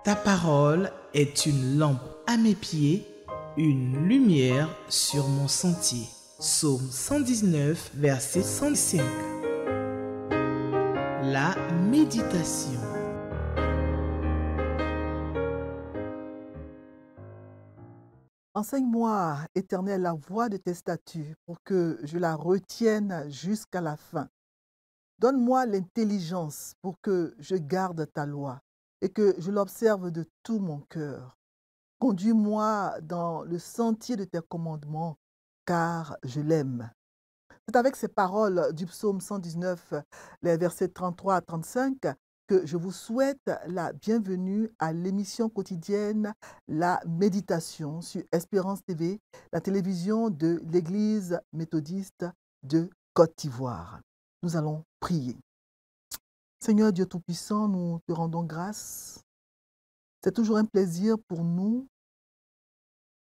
Ta parole est une lampe à mes pieds, une lumière sur mon sentier. Psaume 119, verset 105. La méditation. Enseigne-moi, Éternel, la voie de tes statuts pour que je la retienne jusqu'à la fin. Donne-moi l'intelligence pour que je garde ta loi et que je l'observe de tout mon cœur. Conduis-moi dans le sentier de tes commandements, car je l'aime. C'est avec ces paroles du psaume 119, les versets 33 à 35, que je vous souhaite la bienvenue à l'émission quotidienne La Méditation sur Espérance TV, la télévision de l'Église méthodiste de Côte d'Ivoire. Nous allons prier. Seigneur Dieu Tout-Puissant, nous te rendons grâce. C'est toujours un plaisir pour nous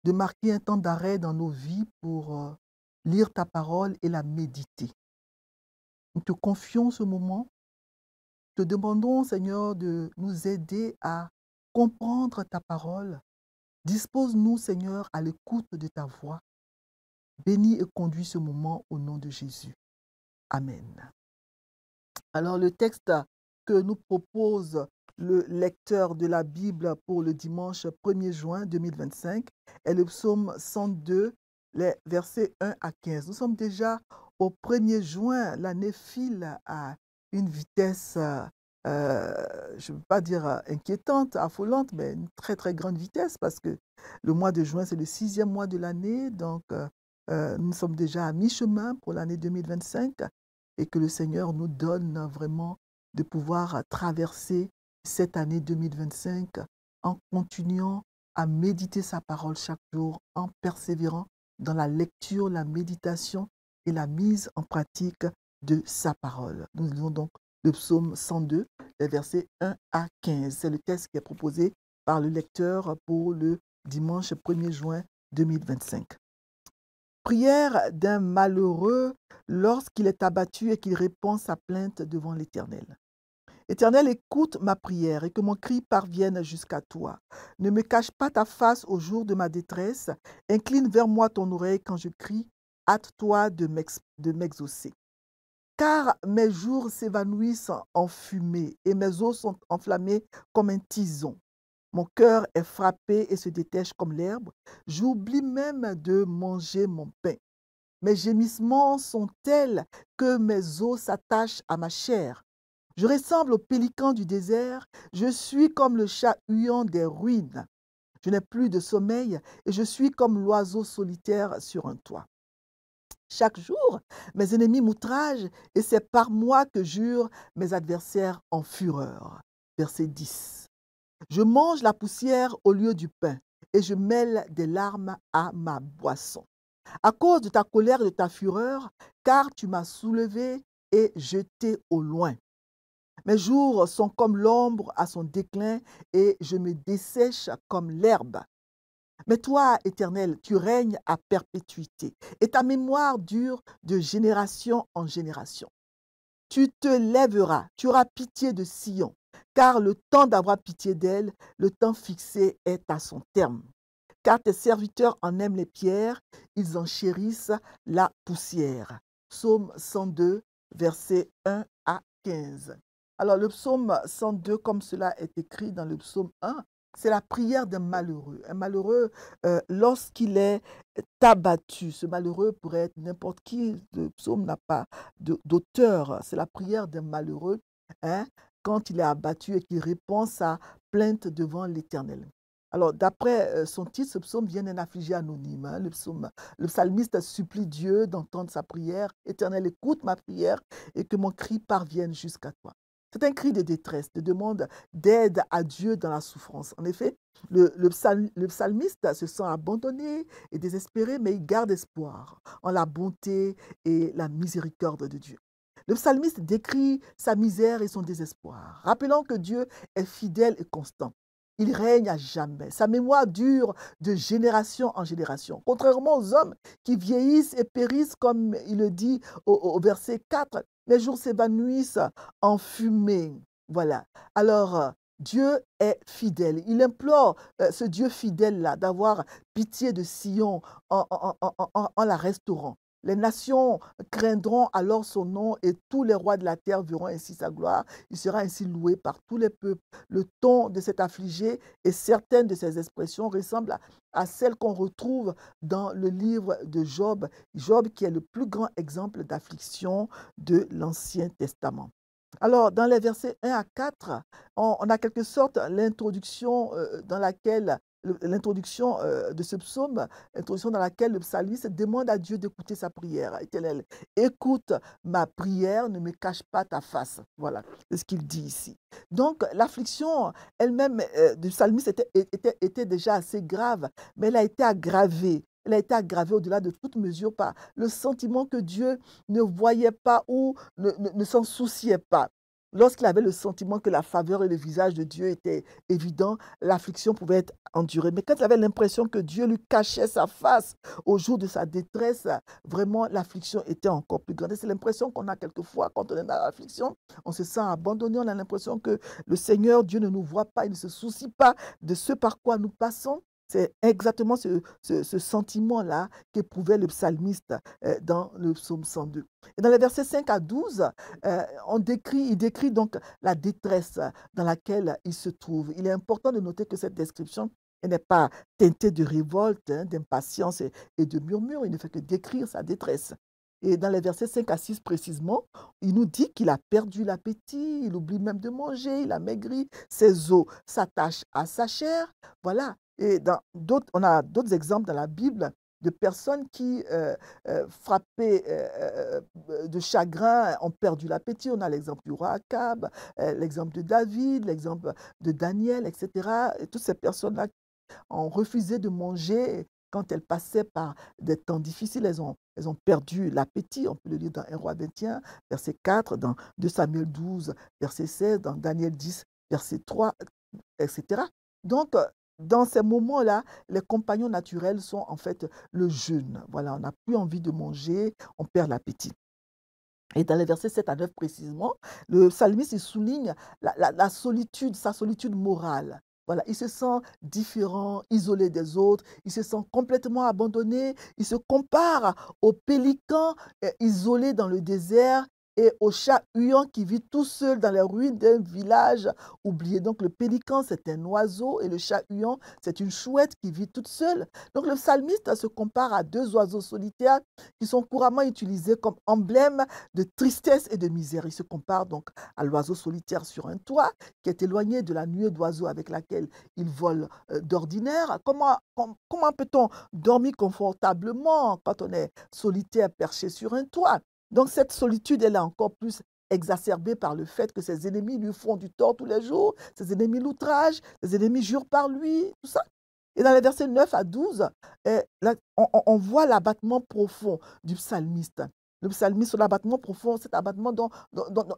de marquer un temps d'arrêt dans nos vies pour lire ta parole et la méditer. Nous te confions ce moment. Te demandons, Seigneur, de nous aider à comprendre ta parole. Dispose-nous, Seigneur, à l'écoute de ta voix. Bénis et conduis ce moment au nom de Jésus. Amen. Alors, le texte que nous propose le lecteur de la Bible pour le dimanche 1er juin 2025 est le psaume 102, les versets 1 à 15. Nous sommes déjà au 1er juin. L'année file à une vitesse, je ne veux pas dire inquiétante, affolante, mais une très très grande vitesse parce que le mois de juin, c'est le 6e mois de l'année. Donc, nous sommes déjà à mi-chemin pour l'année 2025 et que le Seigneur nous donne vraiment de pouvoir traverser cette année 2025 en continuant à méditer sa parole chaque jour, en persévérant dans la lecture, la méditation et la mise en pratique de sa parole. Nous lisons donc le psaume 102, les versets 1 à 15. C'est le texte qui est proposé par le lecteur pour le dimanche 1er juin 2025. Prière d'un malheureux lorsqu'il est abattu et qu'il répand sa plainte devant l'Éternel. Éternel, écoute ma prière et que mon cri parvienne jusqu'à toi. Ne me cache pas ta face au jour de ma détresse. Incline vers moi ton oreille quand je crie. Hâte-toi de m'exaucer. Car mes jours s'évanouissent en fumée et mes os sont enflammés comme un tison. Mon cœur est frappé et se détache comme l'herbe. J'oublie même de manger mon pain. Mes gémissements sont tels que mes os s'attachent à ma chair. Je ressemble au pélican du désert, je suis comme le chat huant des ruines. Je n'ai plus de sommeil et je suis comme l'oiseau solitaire sur un toit. Chaque jour, mes ennemis m'outragent et c'est par moi que jurent mes adversaires en fureur. Verset 10. Je mange la poussière au lieu du pain et je mêle des larmes à ma boisson. À cause de ta colère et de ta fureur, car tu m'as soulevé et jeté au loin. Mes jours sont comme l'ombre à son déclin et je me dessèche comme l'herbe. Mais toi, Éternel, tu règnes à perpétuité et ta mémoire dure de génération en génération. Tu te lèveras, tu auras pitié de Sion, car le temps d'avoir pitié d'elle, le temps fixé est à son terme. Car tes serviteurs en aiment les pierres, ils en chérissent la poussière. Psaume 102, versets 1 à 15. Alors le psaume 102, comme cela est écrit dans le psaume 1, c'est la prière d'un malheureux. Un malheureux, lorsqu'il est abattu, ce malheureux pourrait être n'importe qui. Le psaume n'a pas d'auteur. C'est la prière d'un malheureux, hein, quand il est abattu et qu'il répand sa plainte devant l'Éternel. Alors, d'après son titre, ce psaume vient d'un affligé anonyme. Hein. Le psalmiste supplie Dieu d'entendre sa prière. Éternel, écoute ma prière et que mon cri parvienne jusqu'à toi. C'est un cri de détresse, de demande d'aide à Dieu dans la souffrance. En effet, le psalmiste se sent abandonné et désespéré, mais il garde espoir en la bonté et la miséricorde de Dieu. Le psalmiste décrit sa misère et son désespoir, rappelant que Dieu est fidèle et constant. Il règne à jamais. Sa mémoire dure de génération en génération. Contrairement aux hommes qui vieillissent et périssent, comme il le dit au verset 4, les jours s'évanouissent en fumée. Voilà. Alors, Dieu est fidèle. Il implore ce Dieu fidèle-là d'avoir pitié de Sion en la restaurant. Les nations craindront alors son nom et tous les rois de la terre verront ainsi sa gloire. Il sera ainsi loué par tous les peuples. Le ton de cet affligé et certaines de ses expressions ressemblent à celles qu'on retrouve dans le livre de Job. Job qui est le plus grand exemple d'affliction de l'Ancien Testament. Alors, dans les versets 1 à 4, on a quelque sorte l'introduction dans laquelle l'introduction de ce psaume, l'introduction dans laquelle le psalmiste demande à Dieu d'écouter sa prière. Éternel, écoute ma prière, ne me cache pas ta face. Voilà, c'est ce qu'il dit ici. Donc, l'affliction elle-même du psalmiste était déjà assez grave, mais elle a été aggravée. Elle a été aggravée au-delà de toute mesure par le sentiment que Dieu ne voyait pas ou ne s'en souciait pas. Lorsqu'il avait le sentiment que la faveur et le visage de Dieu étaient évidents, l'affliction pouvait être endurée. Mais quand il avait l'impression que Dieu lui cachait sa face au jour de sa détresse, vraiment l'affliction était encore plus grande. Et c'est l'impression qu'on a quelquefois quand on est dans l'affliction. On se sent abandonné, on a l'impression que le Seigneur, Dieu ne nous voit pas, il ne se soucie pas de ce par quoi nous passons. C'est exactement ce sentiment-là qu'éprouvait le psalmiste dans le psaume 102. Et dans les versets 5 à 12, il décrit donc la détresse dans laquelle il se trouve. Il est important de noter que cette description n'est pas teintée de révolte, d'impatience et de murmure. Il ne fait que décrire sa détresse. Et dans les versets 5 à 6 précisément, il nous dit qu'il a perdu l'appétit, il oublie même de manger, il a maigri, ses os s'attachent à sa chair. Voilà. Et on a d'autres exemples dans la Bible de personnes qui, frappées de chagrin, ont perdu l'appétit. On a l'exemple du roi Akab, l'exemple de David, l'exemple de Daniel, etc. Et toutes ces personnes-là ont refusé de manger quand elles passaient par des temps difficiles. Elles ont perdu l'appétit. On peut le lire dans 1 Roi 21, verset 4, dans 2 Samuel 12, verset 16, dans Daniel 10, verset 3, etc. Donc, dans ces moments-là, les compagnons naturels sont en fait le jeûne. Voilà, on n'a plus envie de manger, on perd l'appétit. Et dans les versets 7 à 9 précisément, le psalmiste il souligne la solitude, sa solitude morale. Voilà, il se sent différent, isolé des autres, il se sent complètement abandonné, il se compare au pélican isolé dans le désert et au chat huant qui vit tout seul dans les ruines d'un village oublié. Donc le pélican, c'est un oiseau et le chat huant, c'est une chouette qui vit toute seule. Donc le psalmiste se compare à deux oiseaux solitaires qui sont couramment utilisés comme emblème de tristesse et de misère. Il se compare donc à l'oiseau solitaire sur un toit qui est éloigné de la nuée d'oiseaux avec laquelle il vole d'ordinaire. Comment peut-on dormir confortablement quand on est solitaire perché sur un toit? Donc cette solitude, elle est encore plus exacerbée par le fait que ses ennemis lui font du tort tous les jours, ses ennemis l'outragent, ses ennemis jurent par lui, tout ça. Et dans les versets 9 à 12, là, on voit l'abattement profond du psalmiste. Le psalmiste, son abattement profond, cet abattement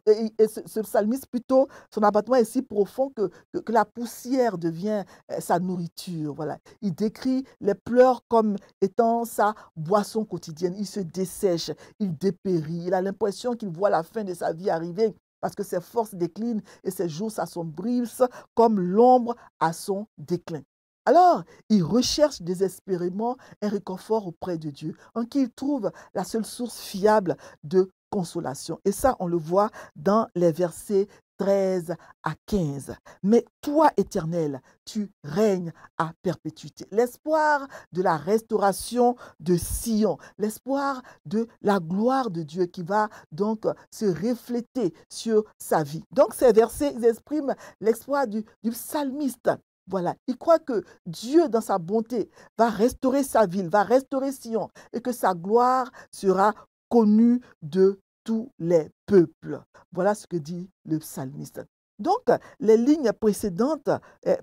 et ce psalmiste plutôt, son abattement est si profond que la poussière devient sa nourriture. Voilà. Il décrit les pleurs comme étant sa boisson quotidienne. Il se dessèche, il dépérit. Il a l'impression qu'il voit la fin de sa vie arriver parce que ses forces déclinent et ses jours s'assombrissent comme l'ombre à son déclin. Alors, il recherche désespérément un réconfort auprès de Dieu, en qui il trouve la seule source fiable de consolation. Et ça, on le voit dans les versets 13 à 15. Mais toi, Éternel, tu règnes à perpétuité. L'espoir de la restauration de Sion, l'espoir de la gloire de Dieu qui va donc se refléter sur sa vie. Donc, ces versets ils expriment l'espoir du psalmiste. Voilà, il croit que Dieu, dans sa bonté, va restaurer sa ville, va restaurer Sion et que sa gloire sera connue de tous les peuples. Voilà ce que dit le psalmiste. Donc, les lignes précédentes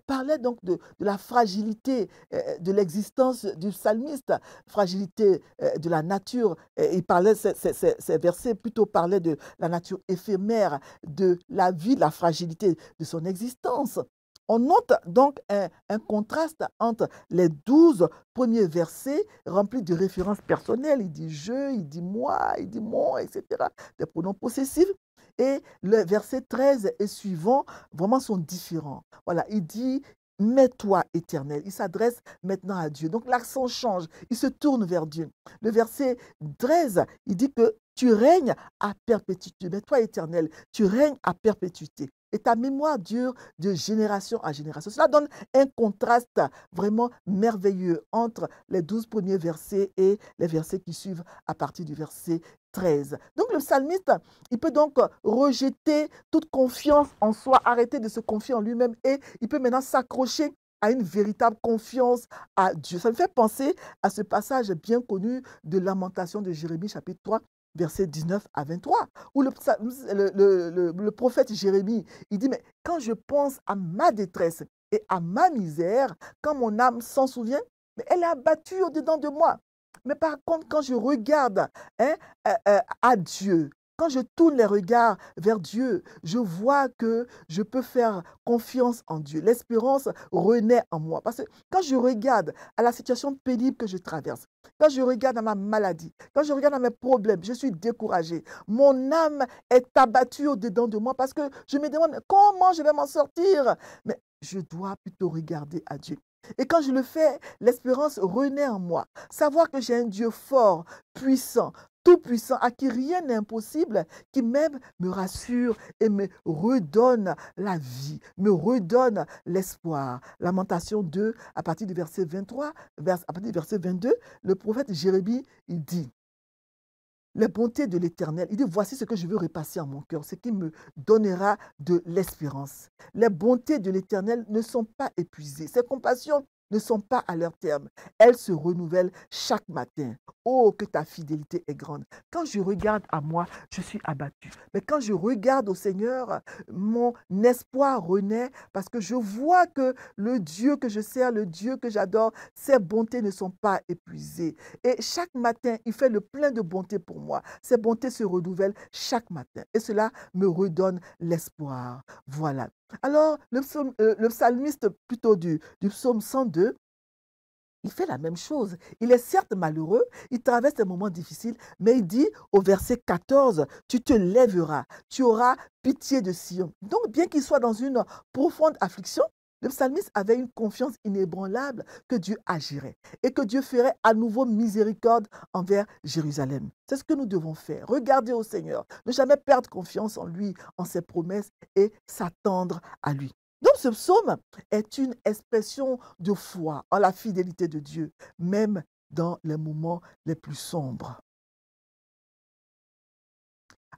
parlaient donc de la fragilité de l'existence du psalmiste, fragilité de la nature. Il parlait, ces versets plutôt parlaient de la nature éphémère, de la vie, de la fragilité de son existence. On note donc un contraste entre les 12 premiers versets remplis de références personnelles. Il dit « je », il dit « moi », il dit « mon », etc. Des pronoms possessifs. Et le verset 13 et suivant, vraiment sont différents. Voilà, il dit, mais toi, Éternel, il s'adresse maintenant à Dieu. Donc l'accent change, il se tourne vers Dieu. Le verset 13, il dit que tu règnes à perpétuité. Mais toi, Éternel, tu règnes à perpétuité. Et ta mémoire dure de génération à génération. Cela donne un contraste vraiment merveilleux entre les 12 premiers versets et les versets qui suivent à partir du verset 13. Donc le psalmiste, il peut donc rejeter toute confiance en soi, arrêter de se confier en lui-même et il peut maintenant s'accrocher à une véritable confiance à Dieu. Ça me fait penser à ce passage bien connu de Lamentation de Jérémie, chapitre 3, versets 19 à 23, où le prophète Jérémie, il dit, mais quand je pense à ma détresse et à ma misère, quand mon âme s'en souvient, mais elle est abattue au-dedans de moi. Mais par contre, quand je regarde hein, à Dieu, quand je tourne les regards vers Dieu, je vois que je peux faire confiance en Dieu. L'espérance renaît en moi. Parce que quand je regarde à la situation pénible que je traverse, quand je regarde à ma maladie, quand je regarde à mes problèmes, je suis découragée. Mon âme est abattue au-dedans de moi parce que je me demande comment je vais m'en sortir. Mais je dois plutôt regarder à Dieu. Et quand je le fais, l'espérance renaît en moi. Savoir que j'ai un Dieu fort, puissant, tout-puissant, à qui rien n'est impossible, qui même me rassure et me redonne la vie, me redonne l'espoir. Lamentation 2, à partir du verset 23, à partir du verset 22, le prophète Jérémie, il dit, les bontés de l'Éternel. Il dit, voici ce que je veux repasser en mon cœur, ce qui me donnera de l'espérance. Les bontés de l'Éternel ne sont pas épuisées. Ses compassions ne sont pas à leur terme. Elles se renouvellent chaque matin. Oh, que ta fidélité est grande. Quand je regarde à moi, je suis abattu. Mais quand je regarde au Seigneur, mon espoir renaît parce que je vois que le Dieu que je sers, le Dieu que j'adore, ses bontés ne sont pas épuisées. Et chaque matin, il fait le plein de bonté pour moi. Ces bontés se renouvellent chaque matin. Et cela me redonne l'espoir. Voilà. Alors, le psalmiste plutôt du psaume 102, il fait la même chose. Il est certes malheureux, il traverse des moments difficiles, mais il dit au verset 14, tu te lèveras, tu auras pitié de Sion. Donc, bien qu'il soit dans une profonde affliction, le psalmiste avait une confiance inébranlable que Dieu agirait et que Dieu ferait à nouveau miséricorde envers Jérusalem. C'est ce que nous devons faire. Regarder au Seigneur, ne jamais perdre confiance en lui, en ses promesses et s'attendre à lui. Donc ce psaume est une expression de foi en la fidélité de Dieu, même dans les moments les plus sombres.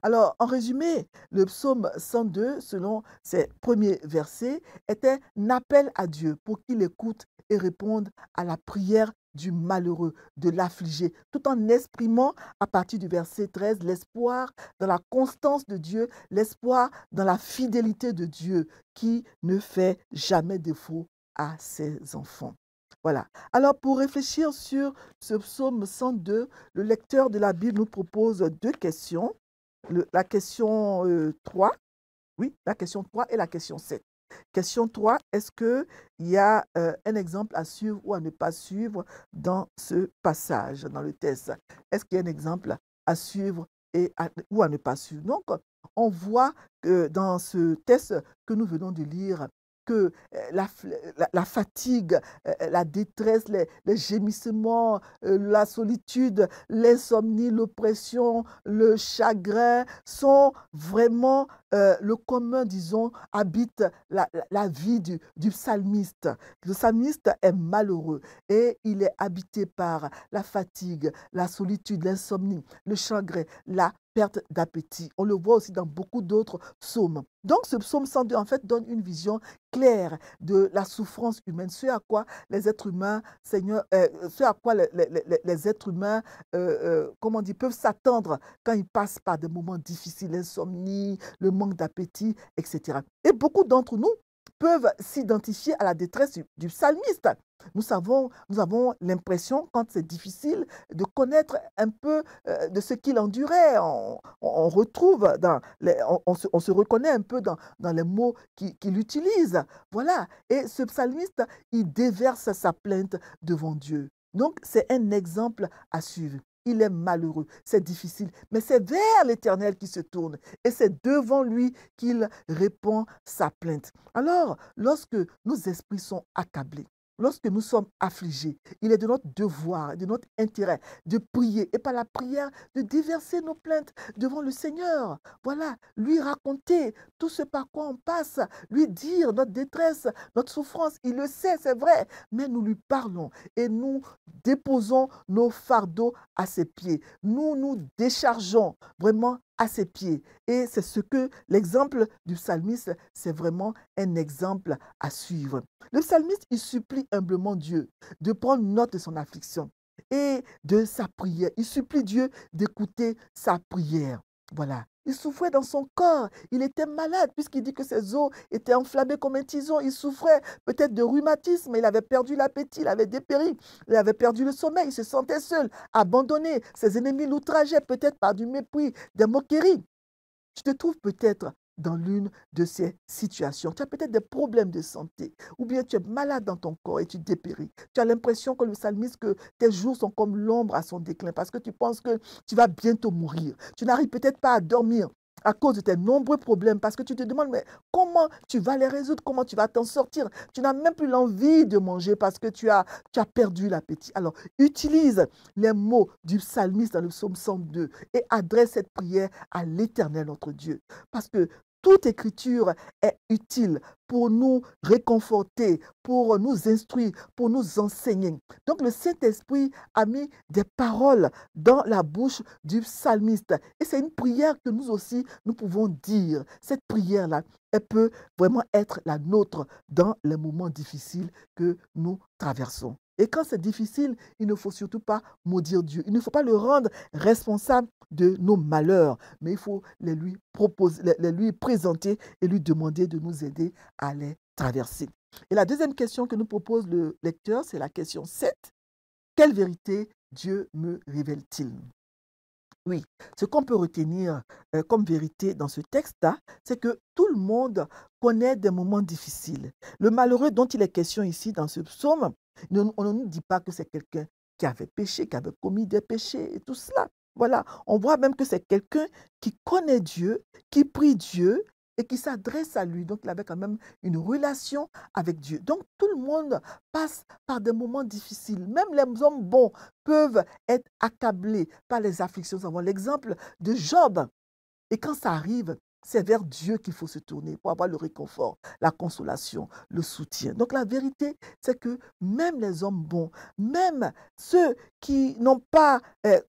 Alors, en résumé, le psaume 102, selon ses premiers versets, est un appel à Dieu pour qu'il écoute et réponde à la prière du malheureux, de l'affligé, tout en exprimant à partir du verset 13 l'espoir dans la constance de Dieu, l'espoir dans la fidélité de Dieu qui ne fait jamais défaut à ses enfants. Voilà. Alors, pour réfléchir sur ce psaume 102, le lecteur de la Bible nous propose deux questions. La question 3, oui, la question 3 et la question 7. Question 3, est-ce qu'il y a un exemple à suivre ou à ne pas suivre dans ce passage, dans le test? Est-ce qu'il y a un exemple à suivre ou à ne pas suivre? Donc, on voit que dans ce test que nous venons de lire, que la fatigue, la détresse, les gémissements, la solitude, l'insomnie, l'oppression, le chagrin sont vraiment le commun, disons, habite la vie du psalmiste. Le psalmiste est malheureux et il est habité par la fatigue, la solitude, l'insomnie, le chagrin, la perte d'appétit. On le voit aussi dans beaucoup d'autres psaumes. Donc ce psaume 102 en fait donne une vision claire de la souffrance humaine, ce à quoi les êtres humains, Seigneur, ce à quoi les êtres humains, comment on dit, peuvent s'attendre quand ils passent par des moments difficiles, l'insomnie, le manque d'appétit, etc. Et beaucoup d'entre nous peuvent s'identifier à la détresse du psalmiste. Nous avons l'impression, quand c'est difficile, de connaître un peu de ce qu'il endurait. On retrouve, on se reconnaît un peu dans les mots qu'il utilise. Voilà. Et ce psalmiste, il déverse sa plainte devant Dieu. Donc, c'est un exemple à suivre. il est malheureux, c'est difficile, mais c'est vers l'Éternel qu'il se tourne et c'est devant lui qu'il répond sa plainte. Alors, lorsque nos esprits sont accablés, lorsque nous sommes affligés, il est de notre devoir, de notre intérêt de prier et par la prière de déverser nos plaintes devant le Seigneur. Voilà, lui raconter tout ce par quoi on passe, lui dire notre détresse, notre souffrance. Il le sait, c'est vrai, mais nous lui parlons et nous déposons nos fardeaux à ses pieds. Nous nous déchargeons vraiment à ses pieds. Et c'est ce que l'exemple du psalmiste, c'est vraiment un exemple à suivre. Le psalmiste, il supplie humblement Dieu de prendre note de son affliction et de sa prière. Il supplie Dieu d'écouter sa prière. Voilà. Il souffrait dans son corps. Il était malade puisqu'il dit que ses os étaient enflammés comme un tison. Il souffrait peut-être de rhumatisme. Il avait perdu l'appétit, il avait dépéri. Il avait perdu le sommeil. Il se sentait seul, abandonné. Ses ennemis l'outrageaient peut-être par du mépris, des moqueries. Tu te trouves peut-être dans l'une de ces situations. Tu as peut-être des problèmes de santé ou bien tu es malade dans ton corps et tu dépéris. Tu as l'impression que le psalmiste, que tes jours sont comme l'ombre à son déclin parce que tu penses que tu vas bientôt mourir. Tu n'arrives peut-être pas à dormir à cause de tes nombreux problèmes parce que tu te demandes mais comment tu vas les résoudre, comment tu vas t'en sortir. Tu n'as même plus l'envie de manger parce que tu as perdu l'appétit. Alors, utilise les mots du psalmiste dans le psaume 102 et adresse cette prière à l'Éternel notre Dieu. Parce que toute écriture est utile pour nous réconforter, pour nous instruire, pour nous enseigner. Donc le Saint-Esprit a mis des paroles dans la bouche du psalmiste. Et c'est une prière que nous aussi, nous pouvons dire. Cette prière-là, elle peut vraiment être la nôtre dans les moments difficiles que nous traversons. Et quand c'est difficile, il ne faut surtout pas maudire Dieu. Il ne faut pas le rendre responsable de nos malheurs, mais il faut les lui proposer, les lui présenter et lui demander de nous aider à les traverser. Et la deuxième question que nous propose le lecteur, c'est la question 7. Quelle vérité Dieu me révèle-t-il? Oui, ce qu'on peut retenir comme vérité dans ce texte-là, c'est que tout le monde connaît des moments difficiles. Le malheureux dont il est question ici dans ce psaume, on ne nous dit pas que c'est quelqu'un qui avait péché, qui avait commis des péchés et tout cela. Voilà, on voit même que c'est quelqu'un qui connaît Dieu, qui prie Dieu et qui s'adresse à lui. Donc, il avait quand même une relation avec Dieu. Donc, tout le monde passe par des moments difficiles. Même les hommes bons peuvent être accablés par les afflictions. Nous avons l'exemple de Job. Et quand ça arrive, c'est vers Dieu qu'il faut se tourner pour avoir le réconfort, la consolation, le soutien. Donc la vérité, c'est que même les hommes bons, même ceux qui n'ont pas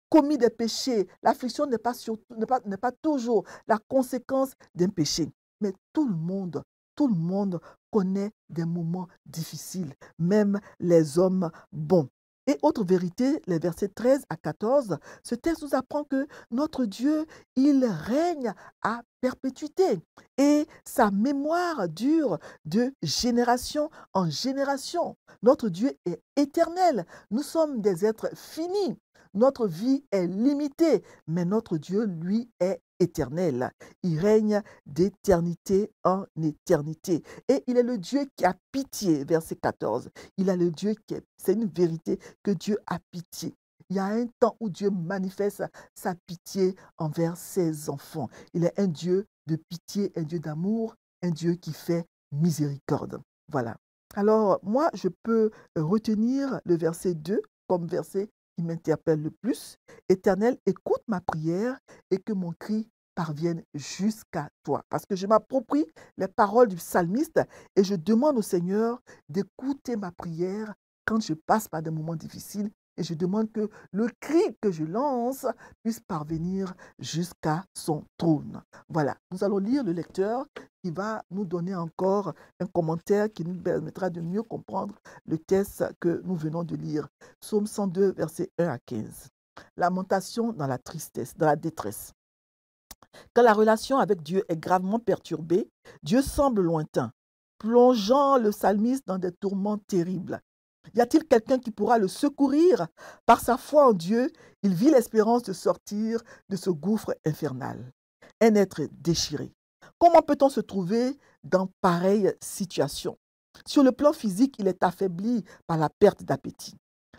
commis des péchés, l'affliction n'est pas toujours la conséquence d'un péché. Mais tout le monde connaît des moments difficiles, même les hommes bons. Et autre vérité, les versets 13 à 14, ce texte nous apprend que notre Dieu, il règne à perpétuité et sa mémoire dure de génération en génération. Notre Dieu est éternel. Nous sommes des êtres finis. Notre vie est limitée, mais notre Dieu, lui, est éternel. Il règne d'éternité en éternité. Et il est le Dieu qui a pitié, verset 14. Il est le Dieu c'est une vérité que Dieu a pitié. Il y a un temps où Dieu manifeste sa pitié envers ses enfants. Il est un Dieu de pitié, un Dieu d'amour, un Dieu qui fait miséricorde. Voilà. Alors, moi, je peux retenir le verset 2 comme verset qui m'interpelle le plus. Éternel, écoute ma prière et que mon cri parvienne jusqu'à toi. Parce que je m'approprie les paroles du psalmiste et je demande au Seigneur d'écouter ma prière quand je passe par des moments difficiles et je demande que le cri que je lance puisse parvenir jusqu'à son trône. Voilà, nous allons lire le lecteur qui va nous donner encore un commentaire qui nous permettra de mieux comprendre le texte que nous venons de lire. Psaume 102, versets 1 à 15. Lamentation dans la tristesse, dans la détresse. Quand la relation avec Dieu est gravement perturbée, Dieu semble lointain, plongeant le psalmiste dans des tourments terribles. Y a-t-il quelqu'un qui pourra le secourir? Par sa foi en Dieu, il vit l'espérance de sortir de ce gouffre infernal. Un être déchiré. Comment peut-on se trouver dans pareille situation? Sur le plan physique, il est affaibli par la perte d'appétit.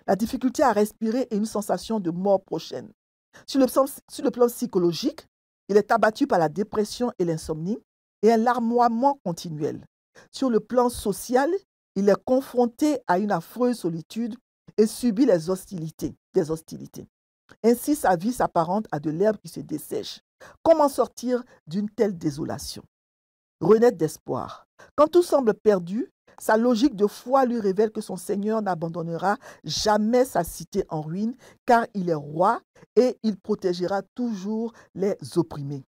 la difficulté à respirer et une sensation de mort prochaine. Sur le plan psychologique, il est abattu par la dépression et l'insomnie et un larmoiement continuel. Sur le plan social, il est confronté à une affreuse solitude et subit des hostilités. Ainsi, sa vie s'apparente à de l'herbe qui se dessèche. Comment sortir d'une telle désolation? Renaître d'espoir. Quand tout semble perdu, sa logique de foi lui révèle que son Seigneur n'abandonnera jamais sa cité en ruine, car il est roi et il protégera toujours les opprimés.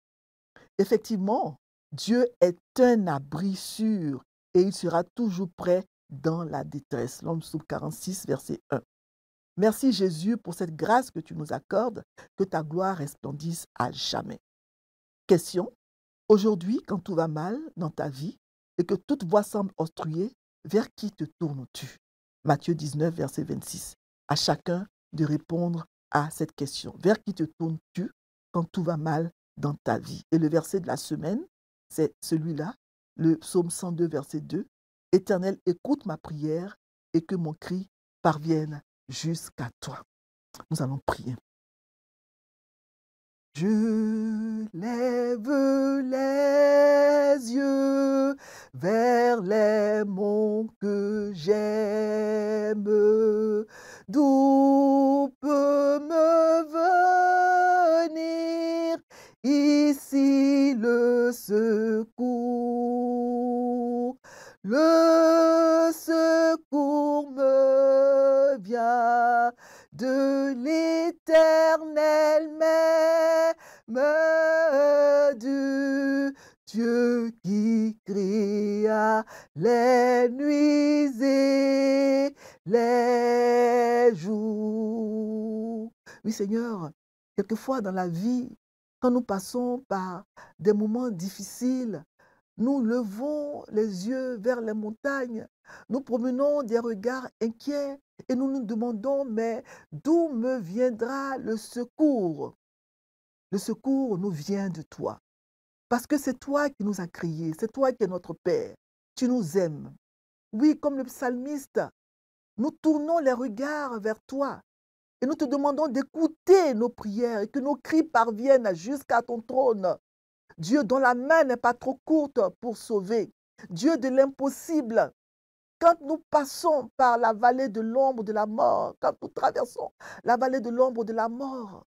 Effectivement, Dieu est un abri sûr et il sera toujours prêt dans la détresse. Psaume 46, verset 1. Merci Jésus pour cette grâce que tu nous accordes, que ta gloire resplendisse à jamais. Question. Aujourd'hui, quand tout va mal dans ta vie et que toute voie semble obstruée, vers qui te tournes-tu? Matthieu 19, verset 26. À chacun de répondre à cette question. Vers qui te tournes-tu quand tout va mal dans ta vie? Et le verset de la semaine, c'est celui-là, le psaume 102, verset 2. Éternel, écoute ma prière et que mon cri parvienne jusqu'à toi. Nous allons prier. Je lève les yeux vers les monts que j'aime, d'où peut me venir ici le secours. Le secours me vient de l'Éternel, même du Dieu qui créa les nuits et les jours. Oui, Seigneur, quelquefois dans la vie, quand nous passons par des moments difficiles, nous levons les yeux vers les montagnes, nous promenons des regards inquiets et nous nous demandons, mais d'où me viendra le secours? Le secours nous vient de toi, parce que c'est toi qui nous as créés, c'est toi qui es notre Père, tu nous aimes. Oui, comme le psalmiste, nous tournons les regards vers toi et nous te demandons d'écouter nos prières et que nos cris parviennent jusqu'à ton trône. Dieu dont la main n'est pas trop courte pour sauver. Dieu de l'impossible. Quand nous passons par la vallée de l'ombre de la mort, quand nous traversons la vallée de l'ombre de la mort,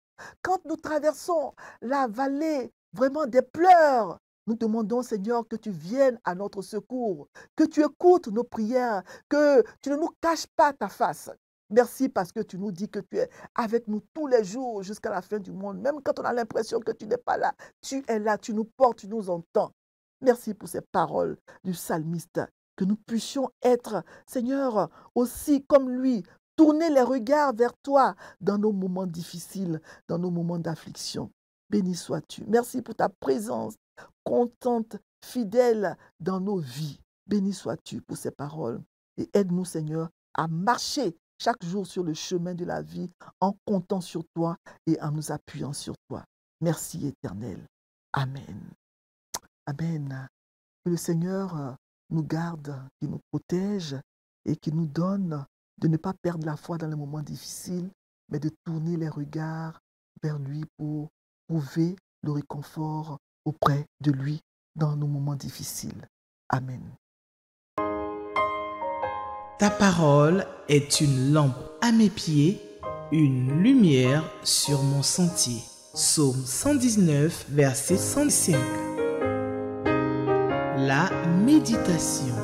quand nous traversons la vallée vraiment des pleurs, nous demandons, Seigneur, que tu viennes à notre secours, que tu écoutes nos prières, que tu ne nous caches pas ta face. Merci parce que tu nous dis que tu es avec nous tous les jours jusqu'à la fin du monde. Même quand on a l'impression que tu n'es pas là, tu es là, tu nous portes, tu nous entends. Merci pour ces paroles du psalmiste. Que nous puissions être, Seigneur, aussi comme lui, tourner les regards vers toi dans nos moments difficiles, dans nos moments d'affliction. Béni sois-tu. Merci pour ta présence constante, fidèle dans nos vies. Béni sois-tu pour ces paroles. Et aide-nous, Seigneur, à marcher chaque jour sur le chemin de la vie en comptant sur toi et en nous appuyant sur toi. Merci éternel. Amen. Amen. Que le Seigneur nous garde, qui nous protège et qui nous donne de ne pas perdre la foi dans les moments difficiles, mais de tourner les regards vers lui pour trouver le réconfort auprès de lui dans nos moments difficiles. Amen. Ta parole est une lampe à mes pieds, une lumière sur mon sentier. Psaume 119, verset 105. La méditation.